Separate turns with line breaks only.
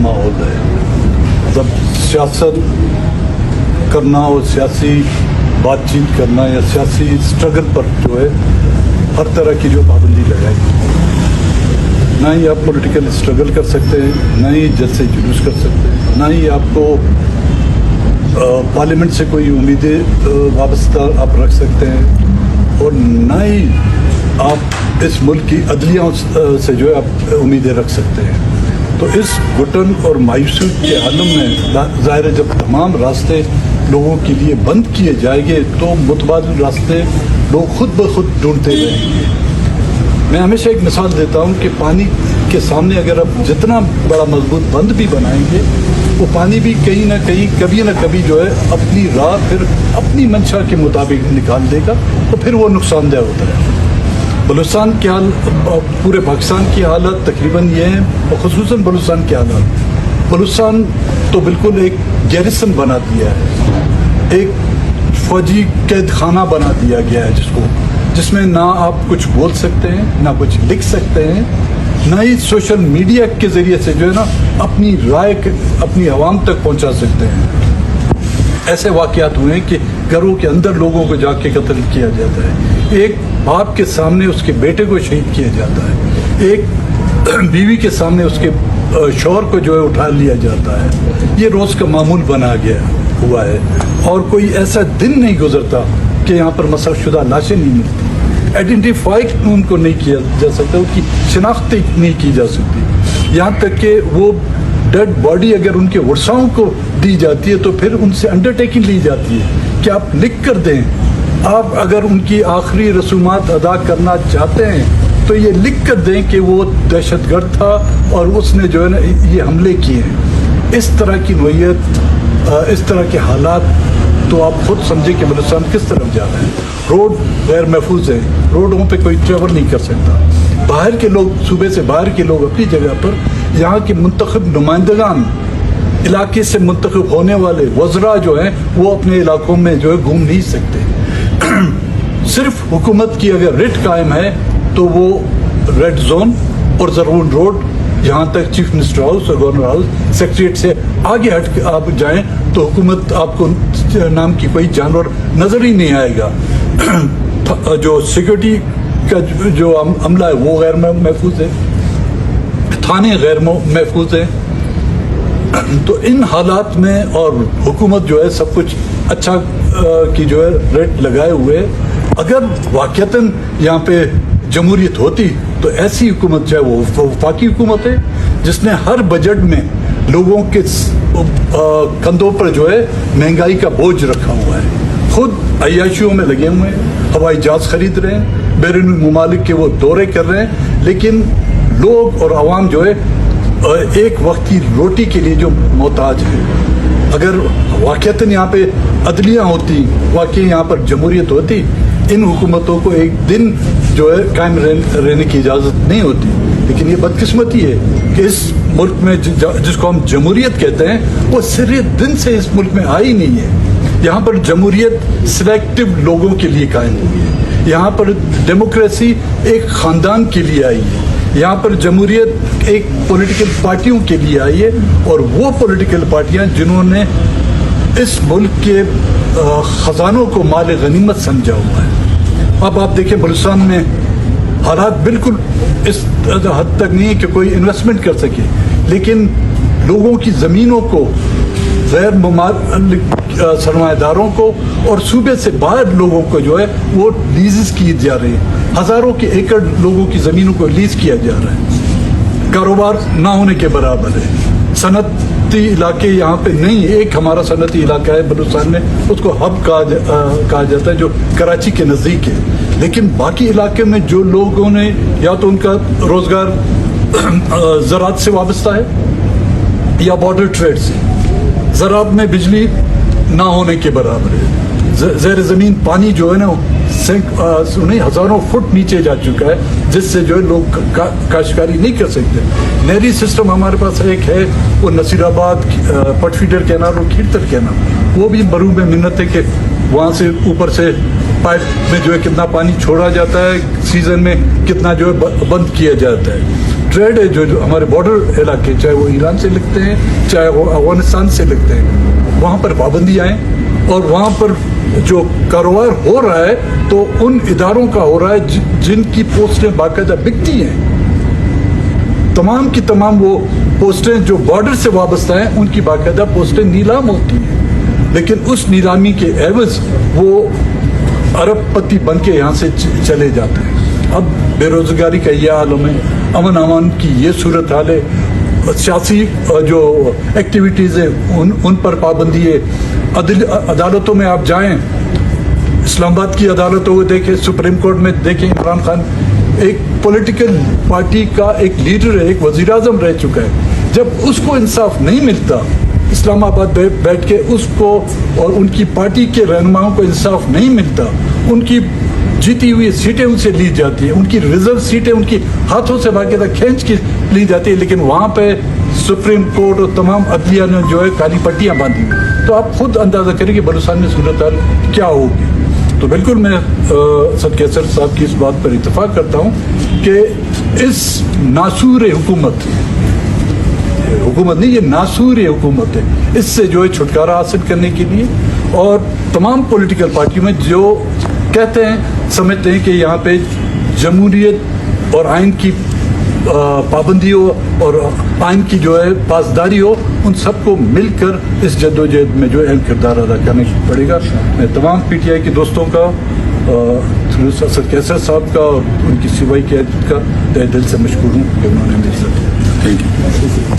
माहौल है। मतलब सियासत करना और सियासी बातचीत करना या सियासी स्ट्रगल पर जो है हर तरह की जो पाबंदी लगाई, ना ही आप पॉलिटिकल स्ट्रगल कर सकते हैं, ना ही जज से जुलूस कर सकते हैं, ना ही आपको पार्लियामेंट से कोई उम्मीदें वाबस्ता आप रख सकते हैं, और ना ही आप इस मुल्क की अदलिया से जो है आप उम्मीदें रख सकते हैं। तो इस घुटन और मायूसी के आलम में ज़ाहिर है जब तमाम रास्ते लोगों के लिए बंद किए जाएंगे तो मुतबादिल रास्ते लोग खुद ब खुद ढूंढते रहेंगे। मैं हमेशा एक मिसाल देता हूँ कि पानी के सामने अगर आप जितना बड़ा मजबूत बंद भी बनाएंगे, वो पानी भी कहीं ना कहीं कभी ना कभी जो है अपनी राह फिर अपनी मंशा के मुताबिक निकाल देगा, तो फिर वो नुकसानदेह होता है। बलूचिस्तान के हाल, पूरे पाकिस्तान की हालत तकरीबन ये है, और ख़ुसूसन बलूचिस्तान की हालत, बलूचिस्तान तो बिल्कुल एक गैरिसन बना दिया है, एक फौजी कैद खाना बना दिया गया है जिसमें ना आप कुछ बोल सकते हैं, ना कुछ लिख सकते हैं, ना ही सोशल मीडिया के ज़रिए से जो है ना अपनी राय अपनी आवाम तक पहुंचा सकते हैं। ऐसे वाक़यात हुए हैं कि घरों के अंदर लोगों को जाके कत्ल किया जाता है, एक बाप के सामने उसके बेटे को शहीद किया जाता है, एक बीवी के सामने उसके शौहर को जो है उठा लिया जाता है। ये रोज़ का मामूल बना गया हुआ है, और कोई ऐसा दिन नहीं गुजरता कि यहाँ पर मसलशुदा लाशें नहीं मिलती, आइडेंटिफाई उनको नहीं किया जा सकता, उनकी शिनाख्त नहीं की जा सकती। यहाँ तक कि वो डेड बॉडी अगर उनके वर्साओं को दी जाती है तो फिर उनसे अंडरटेकिंग ली जाती है कि आप लिख कर दें, आप अगर उनकी आखिरी रसूमात अदा करना चाहते हैं तो ये लिख कर दें कि वो दहशतगर्द था और उसने जो है ना ये हमले किए हैं। इस तरह की नोयत, इस तरह के हालात, तो आप खुद समझे कि बलूचिस्तान किस तरफ जा रहे हैं। रोड गैर महफूज है, रोडों पे कोई ट्रेवल नहीं कर सकता। बाहर के लोग, सूबे से बाहर के लोग अपनी जगह पर, यहाँ के मुंतखब नुमाइंदगान, इलाके से मुंतखब होने वाले वज़रा जो हैं वो अपने इलाकों में जो है घूम नहीं सकते। सिर्फ हुकूमत की अगर रिट कायम है तो वो रेड जोन और ज़रून रोड, यहाँ तक चीफ मिनिस्टर हाउस और गवर्नर हाउस, सेक्रेटरीट से आगे हट के आप जाएं तो हुकूमत आपको नाम की कोई जानवर नज़र ही नहीं आएगा। जो सिक्योरिटी का जो अमला है वो गैर महफूज है, थाने गैर महफूज है। तो इन हालात में और हुकूमत जो है सब कुछ अच्छा की जो है रेट लगाए हुए, अगर वाक़तन यहाँ पे जमहूरियत होती तो ऐसी हुकूमत चाहे वो वफाकी हुकूमत है जिसने हर बजट में लोगों के कंधों पर जो है महंगाई का बोझ रखा हुआ है, खुद अय्याशियों में लगे हुए हैं, हवाई जहाज खरीद रहे हैं, बैरून मुमालिक के वो दौरे कर रहे हैं, लेकिन लोग और आवाम जो है एक वक्त की रोटी के लिए जो मोहताज है। अगर वाक़तन यहाँ पे अदलियाँ होती, वाकई यहाँ पर जमहूरियत होती, इन हुकूमतों को एक दिन जो है कायम रहने की इजाज़त नहीं होती। लेकिन ये बदकिस्मती है कि इस मुल्क में जिसको हम जमहूरियत कहते हैं वो सिरे दिन से इस मुल्क में आई नहीं है। यहाँ पर जमहूरियत सिलेक्टिव लोगों के लिए कायम हुई है, यहाँ पर डेमोक्रेसी एक ख़ानदान के लिए आई है, यहाँ पर जमहूरियत एक पॉलिटिकल पार्टियों के लिए आई है, और वो पॉलिटिकल पार्टियाँ जिन्होंने इस मुल्क के ख़जानों को माल गनीमत समझा हुआ है। अब आप देखें बलूचिस्तान में हालात बिल्कुल इस हद तक नहीं है कि कोई इन्वेस्टमेंट कर सके, लेकिन लोगों की ज़मीनों को गैर मुमालिक सरमाएदारों को और सूबे से बाहर लोगों को जो है वो लीज़ की जा रही है। हज़ारों के एकड़ लोगों की ज़मीनों को लीज़ किया जा रहा है, कारोबार ना होने के बराबर है। सनती इलाके यहाँ पे नहीं, एक हमारा सनती इलाका है बलूचिस्तान में, उसको हब कहा जाता है जो कराची के नज़दीक है, लेकिन बाकी इलाके में जो लोगों ने या तो उनका रोज़गार ज़राअत से वाबस्ता है या बॉर्डर ट्रेड से, ज़राअत में बिजली ना होने के बराबर है, ज़ेर ज़मीन पानी जो है ना नहीं हज़ारों फुट नीचे जा चुका है, जिससे जो है लोग काश्तकारी नहीं कर सकते। नहरी सिस्टम हमारे पास एक है, वो नसीराबाद पटफीडर कैनाल और खीरतर कैनाल, वो भी बरू में मिन्नत है कि वहाँ से ऊपर से पाइप में जो है कितना पानी छोड़ा जाता है, सीज़न में कितना जो है बंद किया जाता है। ट्रेड है जो हमारे बॉर्डर इलाके, चाहे वो ईरान से लगते हैं चाहे वो अफगानिस्तान से लगते हैं, वहाँ पर पाबंदी आए और वहाँ पर जो कारोबार हो रहा है तो उन इदारों का हो रहा है जिनकी पोस्टें बाकायदा बिकती हैं। तमाम की तमाम वो पोस्टें जो बॉर्डर से वाबस्ता हैं उनकी बाकायदा पोस्टें नीलाम होती हैं, लेकिन उस नीलामी के एवज वो अरबपति बन के यहाँ से चले जाते हैं। अब बेरोजगारी का ये आलम है, अमन अमान की ये सूरत हाल है, सियासी जो एक्टिविटीज़ है उन पर पाबंदी है। अदालतों में आप जाएं, इस्लामाबाद की अदालतों को देखें, सुप्रीम कोर्ट में देखें, इमरान खान एक पॉलिटिकल पार्टी का एक लीडर है, एक वज़ीर आज़म रह चुका है। जब उसको इंसाफ नहीं मिलता, इस्लामाबाद बैठ के उसको और उनकी पार्टी के रहनुमाओं को इंसाफ नहीं मिलता, उनकी जीती हुई सीटें उनसे ली जाती है, उनकी रिजर्व सीटें उनकी हाथों से बाकायदा खींच के ली जाती है, लेकिन वहाँ पे सुप्रीम कोर्ट और तमाम अदलिया ने जो है काली पट्टियाँ बांधी हुई। तो आप खुद अंदाज़ा करें कि बलूचिस्तान में सूरत हाल क्या होगी। तो बिल्कुल मैं सद कैसर साहब की इस बात पर इत्तेफाक करता हूँ कि इस नासूर हुकूमत नहीं, ये नासूर हुकूमत है, इससे जो है छुटकारा हासिल करने के लिए और तमाम पॉलिटिकल पार्टियों में जो कहते हैं समझते हैं कि यहाँ पे जमहूरियत और आइन की पाबंदी हो और आइन की जो है पासदारी हो, उन सबको मिलकर इस जद्दोजहद में जो अहम किरदार अदा करने पड़ेगा। मैं तमाम PTI के दोस्तों का, सद कैसर साहब का और उनकी सिवाई क़यादत का तहे दिल से मशकूर हूँ कि उन्होंने मेरी इज्जत की। Thank you.